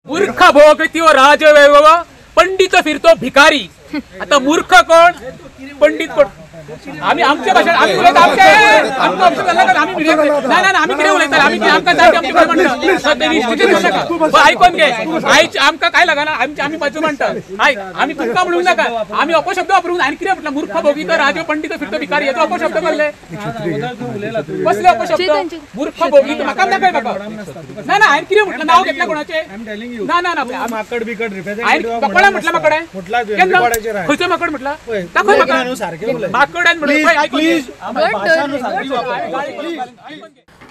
मूर्ख भोग त्यो राजवैभव, पंडित फिरतो भिकारी। आता मूर्ख कोण, पंडित कोण? आम्ही आमच्या भाषेत आम्ही उलयता आमचे आमकां आम्ही आम्ही कितें उलयता आम्ही आमकां जाय आमचे कितें म्हणटा आयकोन घे। आयज आमकां काय लागना आम्ही बाजू म्हणटा आम्ही तुमकां म्हणूंक नाका आम्ही अपशब्द वापरूंक आनी कितें म्हटलं मूर्ख भोगीत राजो पंडित फिरतो भिकारी हेचो अपशब्द करले कसले अपशब्द मूर्ख भोगीत म्हाका नाका म्हाका ना ना हांवें कितें म्हटलं नांव घेतलें कोणाचें ना ना ना माकड बिकड रिपेर हांवें कोणा म्हटलं माकडे खंयचो माकड म्हटलं दाखय म्हाका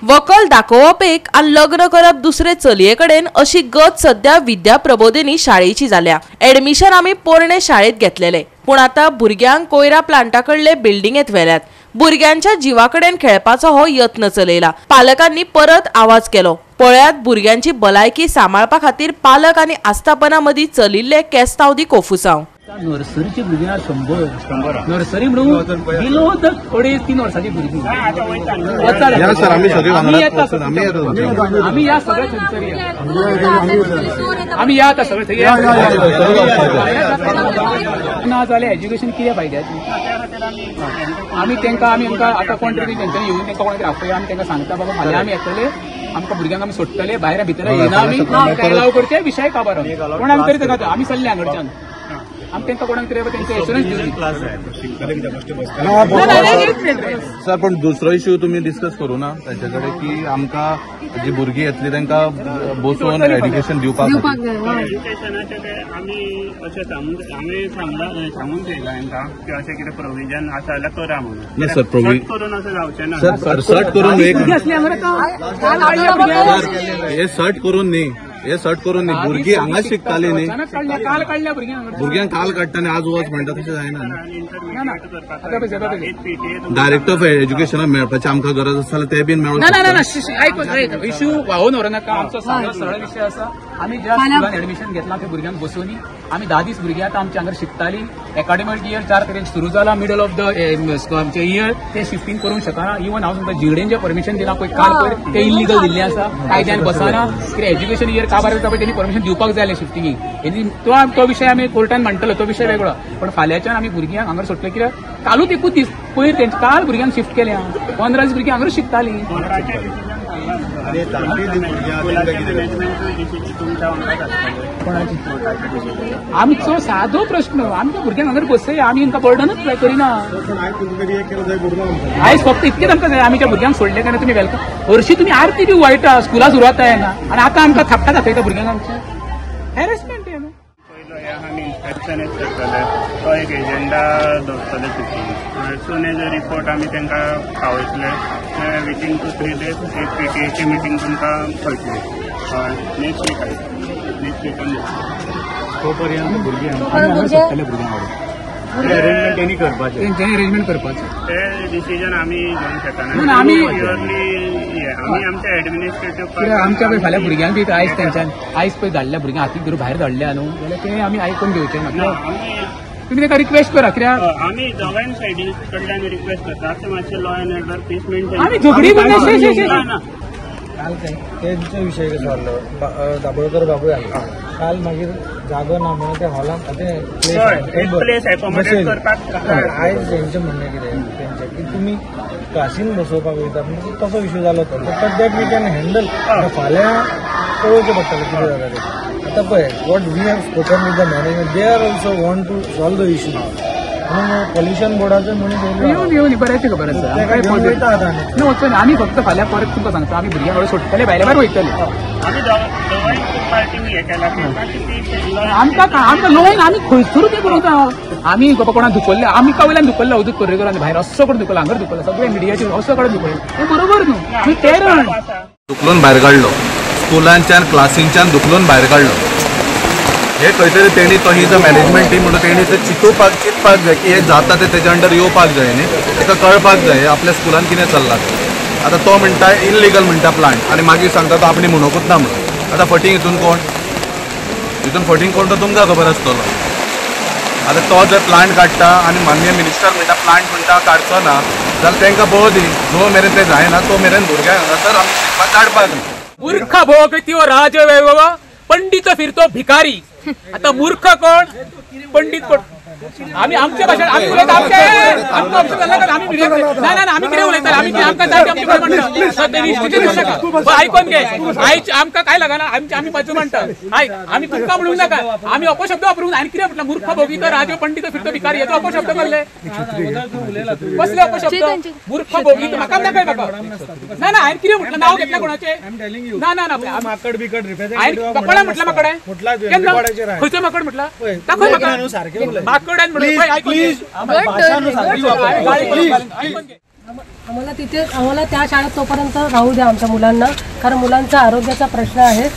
वकल दाखोवप एक आनी लग्न करप दुसरे चलये कडेन अशी गत सध्या विद्या प्रबोधिनी शाळेची जाल्या। एडमिशन आमी पोरणे शाळेत घेतलेले पूण आता भुरग्यांक कोयरा प्लांटा कडले बिल्डिंगेत व्हेल्यात। भुरग्यांच्या जीवाकडेन खेळपाचो हो यत्न चलयला। पालकांनी परत आवाज केलो। पळयात भुरग्यांची भलायकी सांबाळपा खातीर पालक आनी आस्थापना मदीं चलिल्ले केस्तावदी कोफुसांव। नर्सरीची भुरगीं 100 नर्सरी म्हणून गेलो तर 3 वर्साची भुरगीं आम्ही या सगळे थंयसरी आम्ही या आता सगळे ना जाल्यार एज्युकेशन कितें फायद्याचें आमी तांकां आतां कोण तरी तेंच्यांनी येवन तांकां कोणाक आपयता आमी तांकां सांगता बाबा फाल्यां आमी येतले आमकां भुरग्यांक आमी सोडटले भायर भितर येना आमी अलाव करचे विशय काबार कोण आमी करीत नाका आमी चल्ले हांगच्यान आमी तांकां कोणाक तरी तेंचो एश्युरन्स दिवची सर पण दुसरो इश्यू तुम्ही डिस्कस करू ना ताचे कडेन की आमकां जी भुरगीं येतली तांकां बसून एड्युकेशन दिवपाक एड्युकेशनाचे ते आमी अशें सांगून थेयला तांकां की अशें कितें प्रोविजन आसा जाल्यार करा म्हणून सर प्रोविजन करून अशें जावचें ना सर सर्ट करून हे सर्ट करून न्ही हे सर्ट करून न्ही भुरगीं हांगा शिकताली न्ही भुरग्यांक काल काडटा आनी आज वच म्हणटा तशें जायना। डायरेक्टर ऑफ एज्युकेशनाक मेळपाची आमकां गरज आसा जाल्यार ते बीन मेळूं इश्यू वाहून व्हरो नाका आमचो सरळ विशय आसा आमी ज्या स्कुलान एडमिशन घेतलां त्या भुरग्यांक बसोवनी आमी 10 दीस भुरगीं आतां आमच्या हांगा शिकतालीं एकाडेमीक इयर 4 तारीख सुरू जाला मिडल ऑफ द आमचे इयर ते शिफ्टिंग करूंक शकना इवन हांव तुमकां जिगडेन जे परमिशन दिलां पळय काल पळय ते इल्लीगल दिल्लें आसा कायद्यान बसना कितें एज्युकेशन इयर काबार जाता पळय तेणी परमिशन दिवपाक जाय आसलें शिफ्टिंगीक तो विशय आमी कोर्टान मांडटलो तो विशय वेगळो पण फाल्यांच्यान आमी भुरग्यांक हांगर सोडटले कित्याक कालूच एकूच दीस पयर तेंचे काल भुरग्यांक शिफ्ट केल्या 15 दीस भुरगीं हांगर शिकतालीं आमचो सादो प्रश्न आमच्या भुरग्यांक हांगर बसय आमी तांकां बर्डनच करिना आयज फक्त इतकेच आमकां जाय आमी त्या भुरग्यांक सोडले काय तुमी वेलकम हरशीं तुमी आरती बी वायटा स्कुला सुरवात येना आनी आतां आमकां थापटा दाखयता भुरग्यांक आमच्या हॅरेसमेंट हे आमी इन्स्पेक्शनूच करतले तो एक एजेंडा दवरतले चुकीन सून एज अ रिपोर्ट आमी तांकां पावयतले विथीन 2-3 डेज एक पीटीएची मिटींग तुमकां कळटली नेक्स्ट विकान तो पर्यंत भुरगीं सोडटले भुरग्यांक अरेंजमेंट तेणी करपाचें अरेंजमेंट करपाचें ते डिसिजन आमी घेवंक शकना आमी आमी आमच्या एडमिनिस्ट्रेटिव्ह आमच्या पळय फाल्यां भुरग्यांक बी आयज तेंच्यान आयज पळय धाडल्या भुरग्यांक हातीक धरून भायर धाडल्या न्हू जाल्यार ते आमी आयकून घेवचें ना तुमी ताका रिक्वेस्ट करा कित्याक आमी दोगांय सायडी कडल्यान रिक्वेस्ट करता आतां मातशें law end order peace maintain आमी झगडी काल तेंचो विशय कसो जाल्लो दाबोळकर बाबूय आसलो काल मागीर जागो ना म्हणून त्या हॉलांत प्लेस एकोमोडेट करपाक आयज तेंचें म्हणणें कितें तेंचें की तुमी क्लासीन बसोवपाक वयता म्हणजे तसो इश्यू जालो तो but that we can handle फाल्यां पळोवचें पडटलें कितें जाता तें आतां पळय what we have spoken with the management they are also want to solve the issue म्हणून पॉल्युशन बोर्डाचें म्हणून येवन बऱ्याची खबर आसा आमी फक्त फाल्यां परत तुमकां सांगता आमी भुरग्यां कडेन सोडटले भायले भायर वयतले आमकां लोन आमी खंयसरूच तें करूंक जाय आमी बाबा कोणाक धुकल्ले आमी वयल्यान धुकल्ले अवधूत पर्रेकर आनी भायर असो करून धुकल्ला हांगर धुकल्ला सगळे मिडियाचेर असो कडेन धुकल्ले हें बरोबर न्हू आमी तेरण धुकलून भायर काडलो स्कुलांच्यान क्लासींच्यान धुकलून भायर काडलो हे खंय तरी तेणी तो ही जो मॅनेजमेंट टीम म्हणून तेणी ते चिंतपाक जाय की हे जाता ते तेच्या अंडर येवपाक जाय न्ही ताका कळपाक जाय आपल्या स्कुलान कितें चल्लां आतां तो म्हणटा इल्लिगल म्हणटा प्लांट आनी मागीर सांगता तो आपणी म्हणूंकूच ना म्हणून आतां फटींग हितून फटींग कोण तो तुमकां खबर आसतलो आतां तो जर प्लांट काडटा आनी माननीय मिनिस्टर म्हणटा प्लांट म्हणटा काडचो ना जाल्यार तांकां पळोव दी जो मेरेन तें जायना तो मेरेन भुरग्यांक हांगासर आमी शिकपाक काडपाक मूर्ख भोग त्यो राजवैभव पंडित फिरतो भिकारी. आता मूर्ख कोण पंडित कोण. आम्ही आमच्या भाषेत आम्ही उलयता आमच्या आम्ही कितें उलयता आम्ही आमकां जाय आमचे म्हणटा आयकोन घे. आयच आमकां काय लागना आम्ही बाजू म्हणटा. आयक आम्ही तुमकां म्हणूंक नाका आम्ही अपशब्द वापरूंक आनी कितें म्हटलं मूर्ख भोगीत राजो पंडित फिरतो भिकारी हेचो अपशब्द करले. कसले अपशब्द मूर्ख भोगीत म्हाका नाका म्हाका ना हांवें कितें म्हटलं नांव घेतलें कोणाचें ना ना ना माकड बिकड हांवें कोणा म्हटलं माकडे खंयचो माकड म्हटलं दाखय म्हाका आम्हाला त्या शाळेत तोपर्यंत राहू द्या आमच्या मुलांना, कारण मुलांचा आरोग्याचा प्रश्न आहे.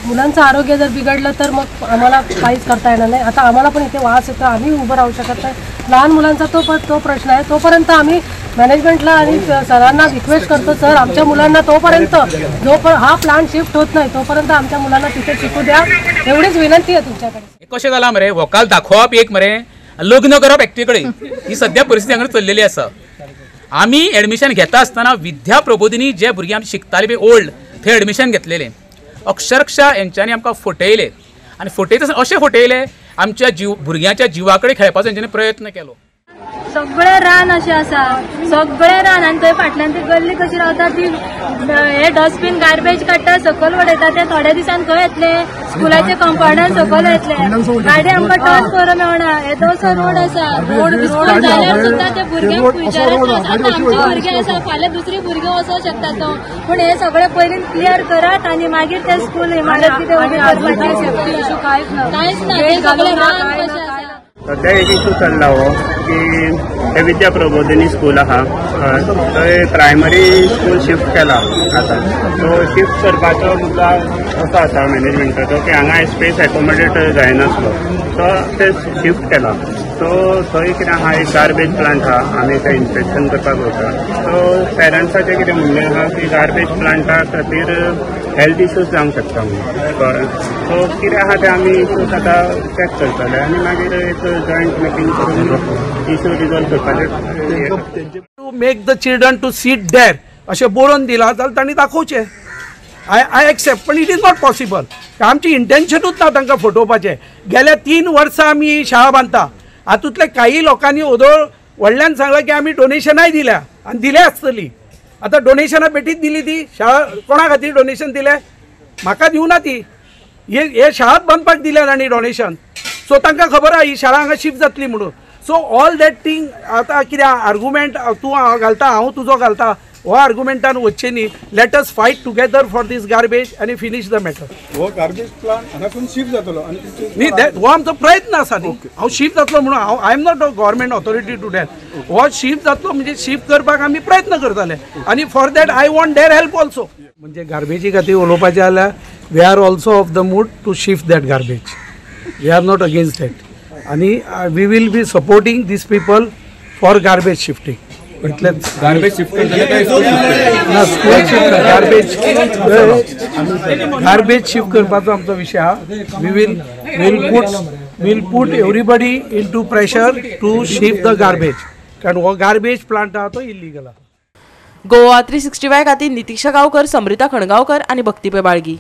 मुलांचं आरोग्य जर बिघडलं तर मग आम्हाला काहीच करता येणार नाही. आता आम्हाला पण इथे वास येतो, आम्ही उभं राहू शकत नाही. लहान मुलांचा तो प्रश्न आहे. तोपर्यंत आम्ही मॅनेजमेंटला आणि सरांना रिक्वेस्ट करतो, सर आमच्या मुलांना तोपर्यंत हा प्लान शिफ्ट होत नाही तोपर्यंत आमच्या मुलांना तिथे शिकू द्या, एवढीच विनंती आहे तुमच्याकडे. कशें जाला मरे वोकाल दाखोवप एक मरे लग्न करप एकटे कडेन ही सद्या परिस्थिती हांगा चल्लेली आसा. आमी एडमिशन घेता आसतना विद्या प्रबोधिनी जे भुरगीं आमी शिकताली पळय ओल्ड थंय एडमिशन घेतलेलें. अक्षरशः हेंच्यांनी आमकां फटयले आनी फटयता अशें फटयले आमच्या भुरग्यांच्या जिवा कडेन खेळपाचो हेंच्यांनी प्रयत्न केलो. सगळे रान अशें आसा, सगळे रान आनी थंय फाटल्यान ती गल्ली कशी रावता ती हे डस्टबीन गार्बेज काडटा सकयल उडयता ते थोड्या दिसान खंय येतले स्कुलाच्या कंपाउंडार सकयल येतले. गाडी आमकां टच करूंक मेळना. येदोसो रोड आसा, रोड बिस्कूल जाल्यार सुद्दां ते भुरग्यांक फ्युचर आसा. आतां आमचे भुरगे आसा, फाल्यां दुसरी भुरगीं वचूंक शकतात तो. पूण हे सगळे पयलीं क्लियर करात आनी मागीर ते स्कूल इमारत कितें उबी करपाची सेफ्टी इशू कांयच ना. ते सगळे रान कशें आसा. सध्या एक इशू चल्ला हो की हे विद्या प्रबोधिनी स्कूल आहा थंय प्रायमरी स्कूल शिफ्ट केला आतां. सो शिफ्ट करपाचो मुद्दो असो आसा मॅनेजमेंटाचो की हांगा स्पेस एकोमोडेट जायनासलो, सो ते शिफ्ट केला. सो थंय कितें आहा एक गार्बेज प्लांट आहा, आमी तें इन्स्पेक्शन करपाक वयता. सो पेरंट्साचें कितें म्हणणें आहा की गार्बेज प्लांटा खातीर हेल्थ इश्यूज जावंक शकता म्हणून. सो कितें आहा तें आमी इश्यूज आतां चॅक करतले आनी मागीर एक जॉयंट मिटींग करून इश्यू रिजॉल्व करपाचें. To make the children to sit there अशें बरोवन दिलां जाल्यार तांणी दाखोवचें. आय एक्सेप्ट, पण इट इज नॉट पॉसिबल. आमची इंटेन्शनूच ना तांकां फटोवपाचें. गेल्या 3 वर्सां आमी शाळा बांदता. हातूंतले काही लोकांनी ओदोळ व्हडल्यान सांगलां की आमी डोनेशनाय दिल्या आनी दिले आसतली. आतां डोनेशनां बेठीच दिली ती शाळा कोणा खातीर डोनेशन दिलें म्हाका दिवना ती. हे शाळाच बांदपाक दिल्या तांणी डोनेशन. सो तांकां खबर आहा ही शाळा हांगा शिफ्ट जातली म्हणून. सो ऑल दॅट थिंग आतां कितें आर्गुमेंट तूं घालता हांव तुजो घालता हो आर्गुमेंटान वच्चें न्ही. Let us fight together for this garbage आनी फिनीश द मॅटर. हो गार्बेज प्लांट हांगासून शिफ्ट जातलो न्ही हो आमचो प्रयत्न आसा न्ही. हांव शिफ्ट जातलो म्हणून I am not a government authority to that. हो शिफ्ट जातलो म्हणजे शिफ्ट करपाक आमी प्रयत्न करतले आनी for that I want their help also. म्हणजे गार्बेजी खातीर उलोवपाचें जाल्यार we are also of the mood to shift that garbage. We are not against that आनी we will be supporting these people for garbage shifting. Garbage shift garbage shift करपाचो आमचो विशय हा. Will put everybody into pressure to shift the garbage, कारण हो garbage plant आहा तो illegal आहा. गोवा 365 खातीर नितीक्षा गांवकर, समृता खणगांवकर आनी भक्ती पै बाळगी.